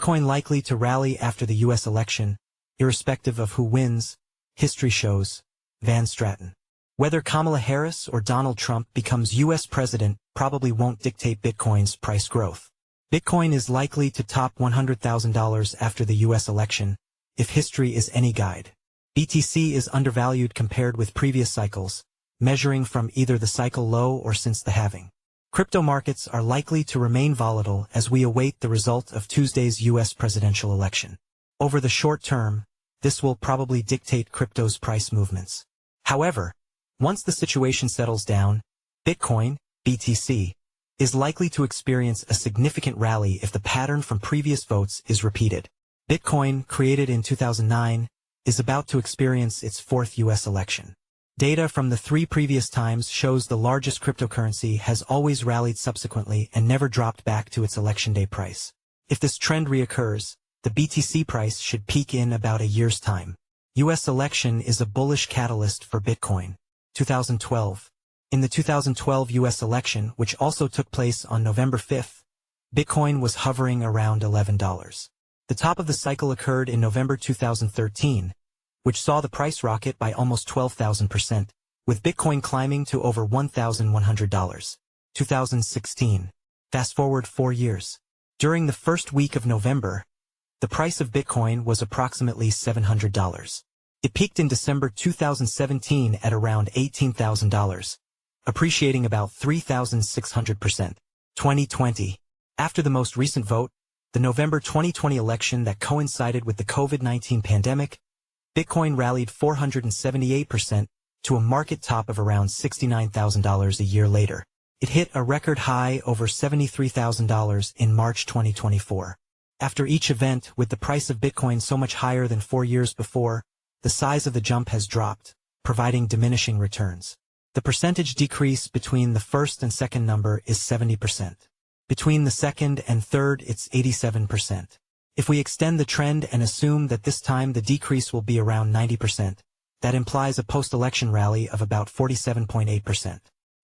Bitcoin likely to rally after the U.S. election, irrespective of who wins, history shows. Van Straten. Whether Kamala Harris or Donald Trump becomes U.S. president probably won't dictate Bitcoin's price growth. Bitcoin is likely to top $100,000 after the U.S. election, if history is any guide. BTC is undervalued compared with previous cycles, measuring from either the cycle low or since the halving. Crypto markets are likely to remain volatile as we await the result of Tuesday's U.S. presidential election. Over the short term, this will probably dictate crypto's price movements. However, once the situation settles down, Bitcoin, BTC, is likely to experience a significant rally if the pattern from previous votes is repeated. Bitcoin, created in 2009, is about to experience its fourth U.S. election. Data from the 3 previous times shows the largest cryptocurrency has always rallied subsequently and never dropped back to its election day price. If this trend reoccurs, the BTC price should peak in about a year's time. U.S. election is a bullish catalyst for Bitcoin. 2012. In the 2012 U.S. election, which also took place on November 5, Bitcoin was hovering around $11. The top of the cycle occurred in November 2013, which saw the price rocket by almost 12,000%, with Bitcoin climbing to over $1,100. 2016. Fast forward 4 years. During the first week of November, the price of Bitcoin was approximately $700. It peaked in December 2017 at around $18,000, appreciating about 3,600%. 2020. After the most recent vote, the November 2020 election that coincided with the COVID-19 pandemic, Bitcoin rallied 478% to a market top of around $69,000 a year later. It hit a record high over $73,000 in March 2024. After each event, with the price of Bitcoin so much higher than 4 years before, the size of the jump has dropped, providing diminishing returns. The percentage decrease between the first and second number is 70%. Between the second and third, it's 87%. If we extend the trend and assume that this time the decrease will be around 90%, that implies a post-election rally of about 47.8%.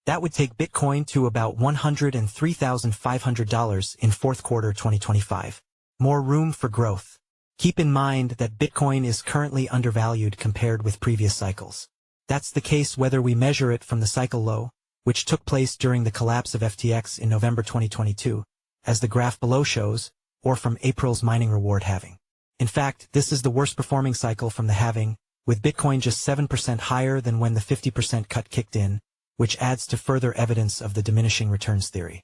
That would take Bitcoin to about $103,500 in fourth quarter 2025. More room for growth. Keep in mind that Bitcoin is currently undervalued compared with previous cycles. That's the case whether we measure it from the cycle low, which took place during the collapse of FTX in November 2022, as the graph below shows, or from April's mining reward halving. In fact, this is the worst performing cycle from the halving, with Bitcoin just 7% higher than when the 50% cut kicked in, which adds to further evidence of the diminishing returns theory.